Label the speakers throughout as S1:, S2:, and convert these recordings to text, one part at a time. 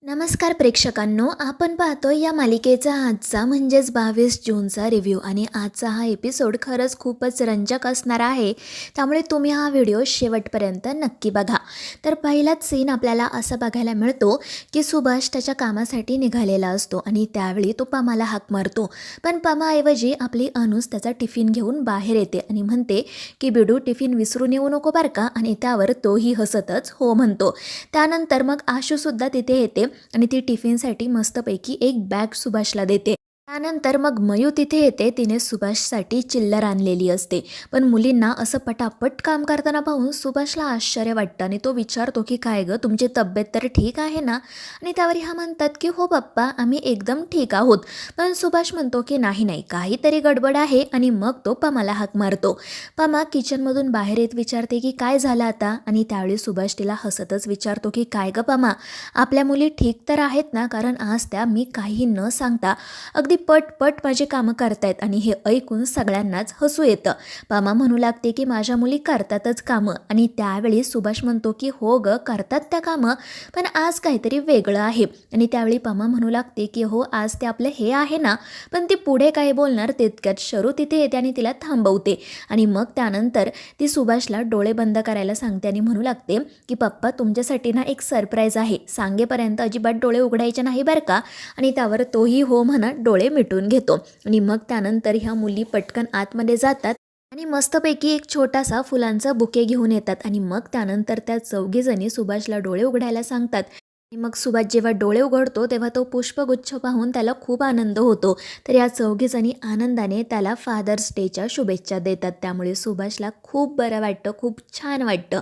S1: नमस्कार प्रेक्षकांनो, आपण पाहतो या मालिकेचा आजचा म्हणजेच 22 जूनचा रिव्ह्यू आणि आजचा हा एपिसोड खरंच खूपच रंजक असणार आहे. त्यामुळे तुम्ही हा व्हिडिओ शेवटपर्यंत नक्की बघा. तर पहिलाच सीन आपल्याला असा बघायला मिळतो की सुभाष त्याच्या कामासाठी निघालेला असतो आणि त्यावेळी तो पमाला हाक मारतो. पण पमाऐवजी आपली अनुस त्याचा टिफिन घेऊन बाहेर येते आणि म्हणते की बिडू टिफिन विसरून येऊ नको बरं का. आणि त्यावर तोही हसतच हो म्हणतो. त्यानंतर मग आशूसुद्धा तिथे येते आणि ती टिफिनसाठी मस्तपैकी एक बॅग सुभाषला देते. त्यानंतर मग मयू तिथे येते. तिने सुभाषसाठी चिल्लर आणलेली असते. पण मुलींना असं पटापट काम करताना पाहून सुभाषला आश्चर्य वाटतं आणि तो विचारतो की काय गं, तुमची तब्येत तर ठीक आहे ना? आणि त्यावर ह्या म्हणतात की हो पप्पा, आम्ही एकदम ठीक आहोत. पण सुभाष म्हणतो की नाही नाही, काहीतरी गडबड आहे. आणि मग तो पमाला हाक मारतो. पमा किचनमधून बाहेर येत विचारते की काय झालं आता? आणि त्यावेळी सुभाष तिला हसतच विचारतो की काय गं पमा, आपल्या मुली ठीक तर आहेत ना? कारण आज त्या मी काही न सांगता अगदी पटपट माझी कामं करतायत. आणि हे ऐकून सगळ्यांनाच हसू येतं. पमा म्हणू लागते की माझ्या मुली करतातच कामं. आणि त्यावेळी सुभाष म्हणतो की हो ग, करतात त्या कामं, पण आज काहीतरी वेगळं आहे. आणि त्यावेळी पमा म्हणू लागते की हो, आज ते आपलं हे आहे ना. पण ती पुढे काय बोलणार तितक्यात शरू तिथे येते आणि तिला थांबवते. आणि मग त्यानंतर ती सुभाषला डोळे बंद करायला सांगते आणि म्हणू लागते की पप्पा, तुमच्यासाठी ना एक सरप्राईज आहे, सांगेपर्यंत अजिबात डोळे उघडायचे नाही बरं का. आणि त्यावर तोही हो म्हणत डोळे मिटून घेतो. आणि मग त्यानंतर ह्या मुली पटकन आतमध्ये जातात आणि मस्तपैकी एक छोटासा फुलांचा बुके घेऊन येतात. आणि मग त्यानंतर त्या चौघीजणी सुभाषला डोळे उघडायला सांगतात. आणि मग सुभाष जेव्हा डोळे उघडतो तेव्हा तो पुष्पगुच्छ पाहून त्याला खूप आनंद होतो. तर या चौघीजणी आनंदाने त्याला फादर्स डेच्या शुभेच्छा देतात. त्यामुळे सुभाषला खूप बरं वाटतं, खूप छान वाटतं.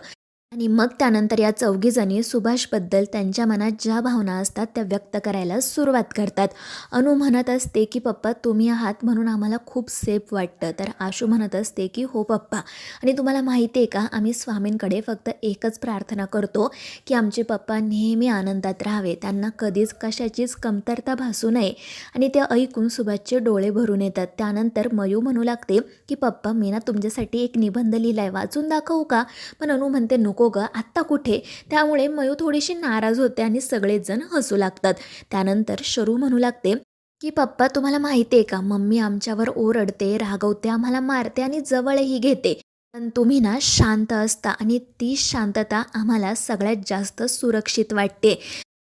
S1: आणि मग त्यानंतर या चौघीजणी सुभाषबद्दल त्यांच्या मनात ज्या भावना असतात त्या व्यक्त करायला सुरुवात करतात. अनु म्हणत असते की पप्पा, तुम्ही आहात म्हणून आम्हाला खूप सेफ वाटतं. तर आशू म्हणत असते की हो पप्पा, आणि तुम्हाला माहिती आहे का, आम्ही स्वामींकडे फक्त एकच प्रार्थना करतो की आमचे पप्पा नेहमी आनंदात राहावे, त्यांना कधीच कशाचीच कमतरता भासू नये. आणि ते ऐकून सुभाषचे डोळे भरून येतात. त्यानंतर मयू म्हणू लागते की पप्पा, मी ना तुमच्यासाठी एक निबंध लिहिलाय, वाचून दाखवू का? पण अनु म्हणते नको ग, आत्ता कुठे? त्यामुळे मयू थोडीशी नाराज होते आणि सगळेच जण हसू लागतात. त्यानंतर शरू म्हणू लागते की पप्पा, तुम्हाला माहिती आहे का, मम्मी आमच्यावर ओरडते, रागवते, आम्हाला मारते आणि जवळही घेते. पण तुम्ही ना शांत असता आणि ती शांतता आम्हाला सगळ्यात जास्त सुरक्षित वाटते.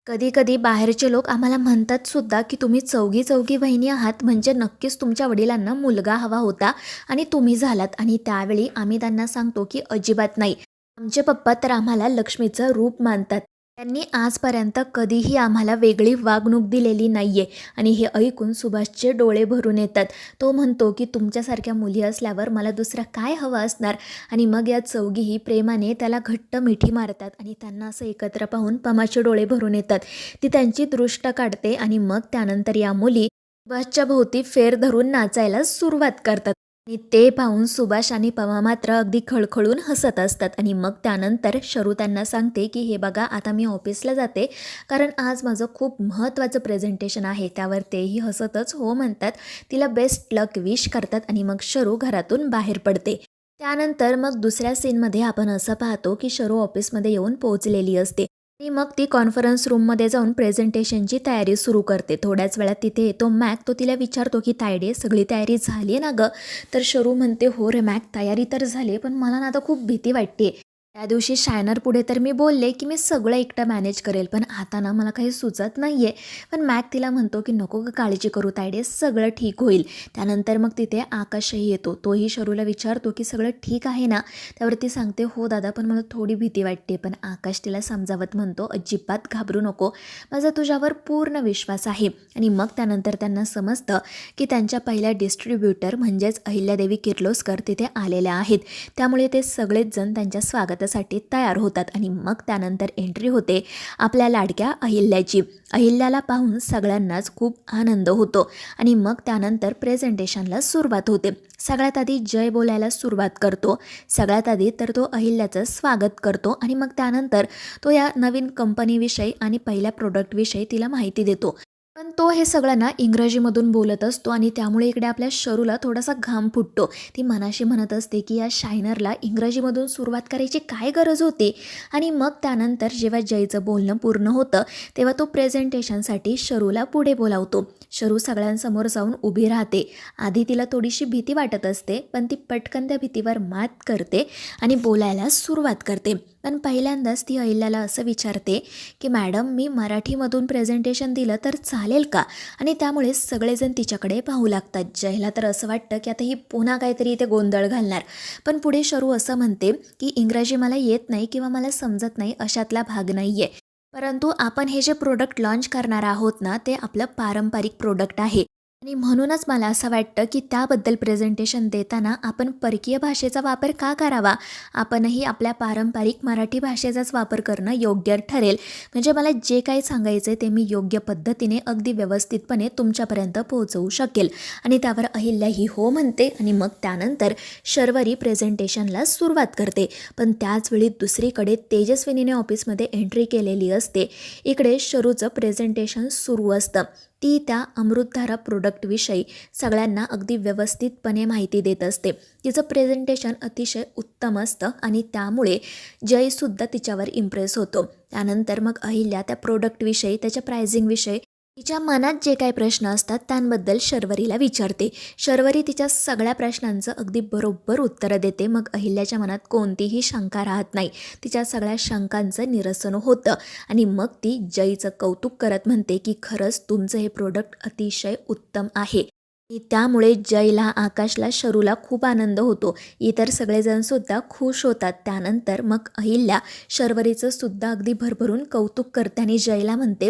S1: कधी कधी बाहेरचे लोक आम्हाला म्हणतात सुद्धा की तुम्ही चौघी चौघी बहिणी आहात, म्हणजे नक्कीच तुमच्या वडिलांना मुलगा हवा होता आणि तुम्ही झालात. आणि त्यावेळी आम्ही त्यांना सांगतो की अजिबात नाही, आमचे पप्पा तर आम्हाला लक्ष्मीचं रूप मानतात. त्यांनी आजपर्यंत कधीही आम्हाला वेगळी वागणूक दिलेली नाहीये. आणि हे ऐकून सुभाषचे डोळे भरून येतात. तो म्हणतो की तुमच्यासारख्या मुली असल्यावर मला दुसरं काय हवं असणार. आणि मग या चौघीही प्रेमाने त्याला घट्ट मिठी मारतात. आणि त्यांना असं एकत्र पाहून पमाचे डोळे भरून येतात. ती त्यांची दृष्ट काढते आणि मग त्यानंतर या मुली सुभाषच्या भोवती फेर धरून नाचायला सुरुवात करतात. आणि ते पाहून सुभाष आणि पमा मात्र अगदी खळखळून हसत असतात. आणि मग त्यानंतर शरू त्यांना सांगते की हे बघा, आता मी ऑफिसला जाते, कारण आज माझं खूप महत्त्वाचं प्रेझेंटेशन आहे. त्यावर तेही हसतच हो म्हणतात, तिला बेस्ट लक विश करतात. आणि मग शरू घरातून बाहेर पडते. त्यानंतर मग दुसऱ्या सीनमध्ये आपण असं पाहतो की शरू ऑफिसमध्ये येऊन पोहोचलेली असते. आणि मग ती कॉन्फरन्स रूममध्ये जाऊन प्रेझेंटेशनची तयारी सुरू करते. थोड्याच वेळात तिथे येतो मॅक. तो तिला विचारतो की तायडे, सगळी तयारी झाली आहे ना गं? तर शरू म्हणते हो रे मॅक, तयारी तर झाली, पण मला ना आता खूप भीती वाटते. त्या दिवशी शायनर पुढे तर मी बोलले की मी सगळं एकटं मॅनेज करेल, पण आता ना मला काही सुचत नाही आहे. पण मॅक तिला म्हणतो की नको गं काळजी करू तायडे, सगळं ठीक होईल. त्यानंतर मग तिथे आकाशही येतो. तोही शरूला विचारतो की सगळं ठीक आहे ना? त्यावरती सांगते हो दादा, पण मला थोडी भीती वाटते. पण आकाश तिला समजावत म्हणतो अजिबात घाबरू नको, माझा तुझ्यावर पूर्ण विश्वास आहे. आणि मग त्यानंतर त्यांना समजतं की त्यांच्या पहिल्या डिस्ट्रीब्युटर म्हणजेच अहिल्यादेवी किर्लोस्कर तिथे आलेल्या आहेत. त्यामुळे ते सगळेच जण त्यांच्या स्वागतासाठी तयार होतात. आणि मग त्यानंतर एंट्री होते आपल्या लाडक्या अहिल्याची. अहिल्याला पाहून सगळ्यांनाच खूप आनंद होतो. आणि मग त्यानंतर प्रेझेंटेशनला सुरुवात होते. सगळ्यात आधी जय बोलायला सुरुवात करतो. सगळ्यात आधी तर तो अहिल्याचं स्वागत करतो. आणि मग त्यानंतर तो या नवीन कंपनीविषयी आणि पहिल्या प्रोडक्टविषयी तिला माहिती देतो. पण तो हे सगळं ना इंग्रजीमधून बोलत असतो आणि त्यामुळे इकडे आपल्या शरूला थोडासा घाम फुटतो. ती मनाशी म्हणत असते की या शायनरला इंग्रजीमधून सुरुवात करायची काय गरज होती. आणि मग त्यानंतर जेव्हा जयचं बोलणं पूर्ण होतं तेव्हा तो प्रेझेंटेशनसाठी शरूला पुढे बोलावतो. शरू सगळ्यांसमोर जाऊन उभी राहते. आधी तिला थोडीशी भीती वाटत असते, पण ती पटकन त्या भीतीवर मात करते आणि बोलायला सुरुवात करते. पण पहिल्यांदाच ती अहिल्याला असं विचारते की मॅडम, मी मराठीमधून प्रेझेंटेशन दिलं तर चालेल का? आणि त्यामुळे सगळेजण तिच्याकडे पाहू लागतात. जयला तर असं वाटतं की आता ही पुन्हा काहीतरी इथे गोंधळ घालणार. पण पुढे शरू असं म्हणते की इंग्रजी मला येत नाही किंवा मला समजत नाही अशातला भाग नाही आहे. परंतु आपण हे जे प्रोडक्ट लॉन्च करणार आहोत ना, ते आपलं पारंपरिक प्रोडक्ट आहे. आणि म्हणूनच मला असं वाटतं की त्याबद्दल प्रेझेंटेशन देताना आपण परकीय भाषेचा वापर का करावा? आपणही आपल्या पारंपरिक मराठी भाषेचाच वापर करणं योग्य ठरेल. म्हणजे मला जे काही सांगायचं आहे ते मी योग्य पद्धतीने अगदी व्यवस्थितपणे तुमच्यापर्यंत पोहोचवू शकेल. आणि त्यावर अहिल्या ही हो म्हणते आणि मग त्यानंतर शर्वरी प्रेझेंटेशनला सुरुवात करते. पण त्याचवेळी दुसरीकडे तेजस्विनीने ऑफिसमध्ये एंट्री केलेली असते. इकडे शरूचं प्रेझेंटेशन सुरू असतं. ती त्या अमृतधारा प्रोडक्टविषयी सगळ्यांना अगदी व्यवस्थितपणे माहिती देत असते. तिचं प्रेझेंटेशन अतिशय उत्तम असतं आणि त्यामुळे जयसुद्धा तिच्यावर इम्प्रेस होतो. त्यानंतर मग अहिल्या त्या प्रोडक्टविषयी, त्याच्या प्राइसिंगविषयी तिच्या मनात जे काही प्रश्न असतात त्यांबद्दल शर्वरीला विचारते. शर्वरी तिच्या सगळ्या प्रश्नांचं अगदी बरोबर उत्तरं देते. मग अहिल्याच्या मनात कोणतीही शंका राहत नाही. तिच्या सगळ्या शंकांचं निरसन होतं आणि मग ती जयचं कौतुक करत म्हणते की खरंच तुमचं हे प्रोडक्ट अतिशय उत्तम आहे. आणि त्यामुळे जयला, आकाशला, शरूला खूप आनंद होतो. इतर सगळेजणसुद्धा खुश होतात. त्यानंतर मग अहिल्या शर्वरीचं सुद्धा अगदी भरभरून कौतुक करते आणि जयला म्हणते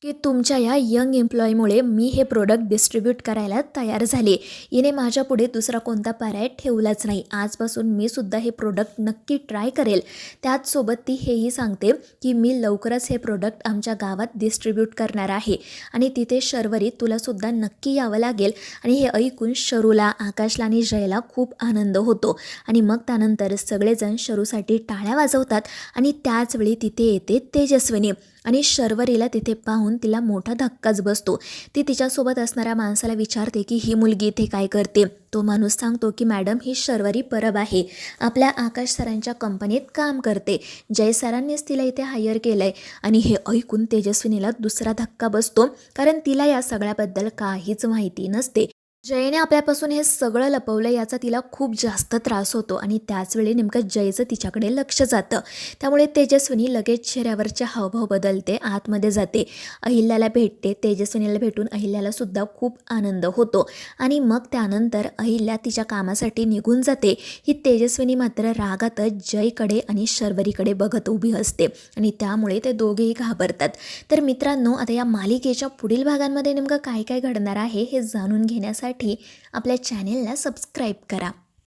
S1: की तुमच्या या यंग एम्प्लॉईमुळे मी हे प्रोडक्ट डिस्ट्रीब्यूट करायला तयार झाले. हिने माझ्यापुढे दुसरा कोणता पर्याय ठेवलाच नाही. आजपासून मी सुद्धा हे प्रोडक्ट नक्की ट्राय करेल. त्याचसोबत ती हेही सांगते की मी लवकरच हे प्रोडक्ट आमच्या गावात डिस्ट्रीब्यूट करणार आहे आणि तिथे शर्वरी तुलासुद्धा नक्की यावं लागेल. आणि हे ऐकून शरूला, आकाशला आणि जयला खूप आनंद होतो. आणि मग त्यानंतर सगळेजण शरूसाठी टाळ्या वाजवतात आणि त्याचवेळी तिथे येते तेजस्विनी. आणि शर्वरीला तिथे पाहून तिला मोठा धक्काच बसतो. ती तिच्यासोबत असणाऱ्या माणसाला विचारते की ही मुलगी इथे काय करते? तो माणूस सांगतो की मॅडम, ही शर्वरी परब आहे, आपल्या आकाश सरांच्या कंपनीत काम करते. जय सरांनीच तिला इथे हायर केलं आहे. आणि हे ऐकून तेजस्विनीला दुसरा धक्का बसतो, कारण तिला या सगळ्याबद्दल काहीच माहिती नसते. जयने आपल्यापासून हे सगळं लपवलं याचा तिला खूप जास्त त्रास होतो आणि त्याचवेळी नेमकं जयचं तिच्याकडे लक्ष जातं. त्यामुळे तेजस्विनी लगेच चेहऱ्यावरचे हावभाव बदलते, आतमध्ये जाते, अहिल्याला भेटते. तेजस्विनीला भेटून अहिल्यालासुद्धा खूप आनंद होतो. आणि मग त्यानंतर अहिल्या तिच्या कामासाठी निघून जाते. ही तेजस्विनी मात्र रागातच जयकडे आणि शर्वरीकडे बघत उभी असते आणि त्यामुळे ते दोघेही घाबरतात. तर मित्रांनो, आता या मालिकेच्या पुढील भागांमध्ये नेमकं काय काय घडणार आहे हे जाणून घेण्यासाठी आपल्या चॅनेलला सबस्क्राईब करा.